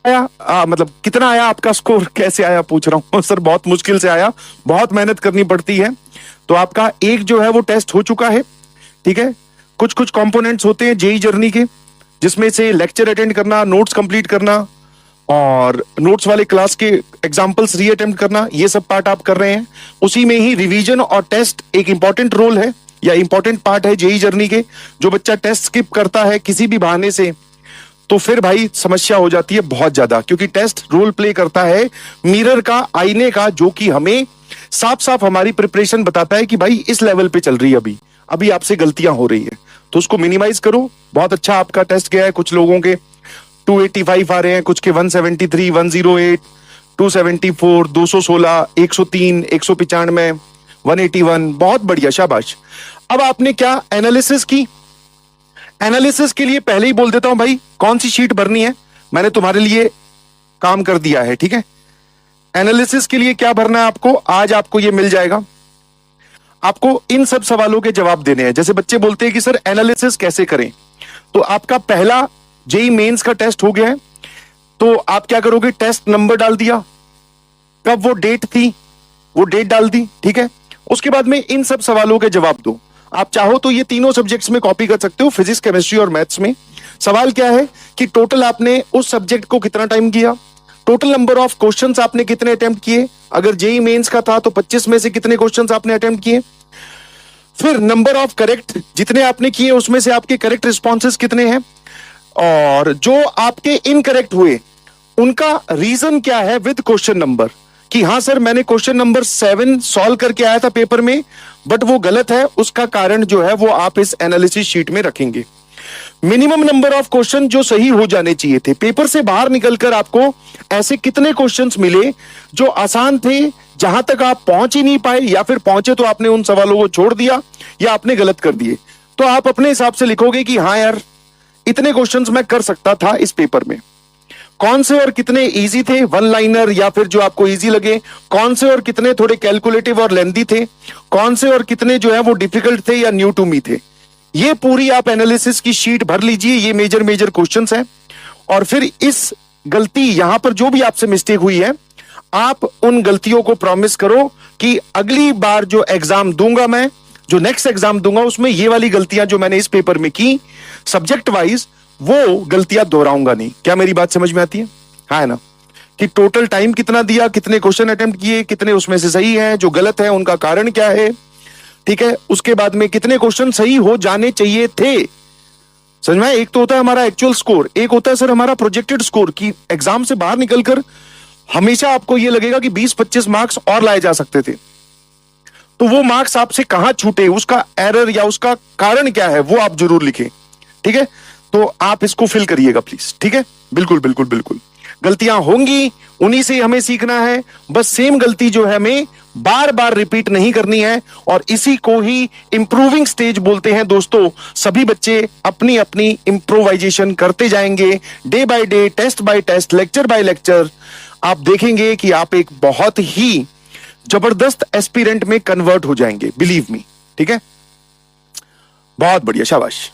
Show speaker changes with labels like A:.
A: आया मतलब कितना आया आपका स्कोर, कैसे आया पूछ रहा हूँ सर। बहुत मुश्किल से आया, बहुत मेहनत करनी पड़ती है। तो आपका एक जो है वो टेस्ट हो चुका है, ठीक है। कुछ कुछ कंपोनेंट्स होते हैं जेई जर्नी के, जिसमें से लेक्चर अटेंड करना, नोट्स कंप्लीट करना और नोट्स वाले क्लास के एग्जांपल्स री अटेम्प्ट करना, ये सब पार्ट आप कर रहे हैं। उसी में ही रिवीजन और टेस्ट एक इंपॉर्टेंट रोल है या इंपॉर्टेंट पार्ट है जेई जर्नी के। जो बच्चा टेस्ट स्किप करता है किसी भी बहाने से, तो फिर भाई समस्या हो जाती है बहुत ज्यादा, क्योंकि टेस्ट रोल प्ले करता है मिरर का, आईने का, जो कि हमें साफ साफ हमारी प्रिपरेशन बताता है कि भाई इस लेवल पे चल रही है, अभी अभी आपसे गलतियां हो रही है। तो उसको मिनिमाइज करो। बहुत अच्छा आपका टेस्ट गया है। कुछ लोगों के 285 आ रहे हैं, कुछ के 173, 108, 274, 216, 103, 195, 181। बहुत बढ़िया, शाबाश। अब आपने क्या एनालिसिस की? एनालिसिस के लिए पहले ही बोल देता हूं भाई, कौन सी शीट भरनी है, मैंने तुम्हारे लिए काम कर दिया है, ठीक है। एनालिसिस के लिए क्या भरना है आपको, आज आपको ये मिल जाएगा। आपको इन सब सवालों के जवाब देने हैं। जैसे बच्चे बोलते हैं कि सर एनालिसिस कैसे करें, तो आपका पहला जेई मेंस का टेस्ट हो गया है। तो आप क्या करोगे, टेस्ट नंबर डाल दिया, कब वो डेट थी वो डेट डाल दी, ठीक है। उसके बाद में इन सब सवालों के जवाब दो। आप चाहो तो ये तीनों सब्जेक्ट्स में कॉपी कर सकते हो, फिजिक्स, केमिस्ट्री और मैथ्स में। सवाल क्या है कि टोटल आपने उस सब्जेक्ट को कितना टाइम किया, टोटल नंबर ऑफ क्वेश्चंस आपने कितने अटेम्प्ट किए, अगर जेई मेंस का था तो 25 में से कितने क्वेश्चंस आपने अटेम्प्ट किए, फिर नंबर ऑफ करेक्ट जितने आपने किए उसमें से आपके करेक्ट रिस्पॉन्सेज कितने हैं, और जो आपके इनकरेक्ट हुए उनका रीजन क्या है विद क्वेश्चन नंबर, कि हाँ सर मैंने क्वेश्चन नंबर 7 सॉल्व करके आया था पेपर में बट वो गलत है, उसका कारण जो है वो आप इस एनालिसिस शीट में रखेंगे। मिनिमम नंबर ऑफ क्वेश्चन जो सही हो जाने चाहिए थे, पेपर से बाहर निकलकर आपको ऐसे कितने क्वेश्चंस मिले जो आसान थे, जहां तक आप पहुंच ही नहीं पाए, या फिर पहुंचे तो आपने उन सवालों को छोड़ दिया या आपने गलत कर दिए। तो आप अपने हिसाब से लिखोगे कि हाँ यार इतने क्वेश्चंस मैं कर सकता था इस पेपर में। कौन से और कितने इजी थे, वन लाइनर या फिर जो आपको इजी लगे, कौन से और कितने थोड़े कैलकुलेटिव और लेंथी थे, कौन से और कितने जो है वो डिफिकल्ट थे या न्यू टू मी थे। ये पूरी आप एनालिसिस की शीट भर लीजिए। ये मेजर मेजर क्वेश्चंस हैं। और फिर इस गलती, यहां पर जो भी आपसे मिस्टेक हुई है, आप उन गलतियों को प्रॉमिस करो कि अगली बार जो एग्जाम दूंगा मैं, जो नेक्स्ट एग्जाम दूंगा, उसमें ये वाली गलतियां जो मैंने इस पेपर में की सब्जेक्ट वाइज, वो गलतियां दोहराऊंगा नहीं। क्या मेरी बात समझ में आती है? हाँ है ना? कि टोटल टाइम कितना दिया, कितने क्वेश्चन अटेम्प्ट किए, कितने उसमें से सही है, जो गलत है उनका कारण क्या है, ठीक है। उसके बाद में कितने क्वेश्चन सही हो जाने चाहिए थे। समझ में? एक तो होता है हमारा एक्चुअल स्कोर, एक होता है सर हमारा प्रोजेक्टेड स्कोर, की एग्जाम से बाहर निकलकर हमेशा आपको यह लगेगा कि 20-25 मार्क्स और लाए जा सकते थे। तो वो मार्क्स आपसे कहां छूटे, उसका एरर या उसका कारण क्या है, वो आप जरूर लिखें, ठीक है। तो आप इसको फिल करिएगा प्लीज, ठीक है। बिल्कुल बिल्कुल बिल्कुल, गलतियां होंगी, उन्हीं से हमें सीखना है। बस सेम गलती जो है हमें बार बार रिपीट नहीं करनी है, और इसी को ही इंप्रूविंग स्टेज बोलते हैं दोस्तों। सभी बच्चे अपनी अपनी इंप्रोवाइजेशन करते जाएंगे, day by day, test by test, lecture by lecture. आप देखेंगे कि आप एक बहुत ही जबरदस्त एस्पिरेंट में कन्वर्ट हो जाएंगे, बिलीव मी, ठीक है। बहुत बढ़िया, शाबाश।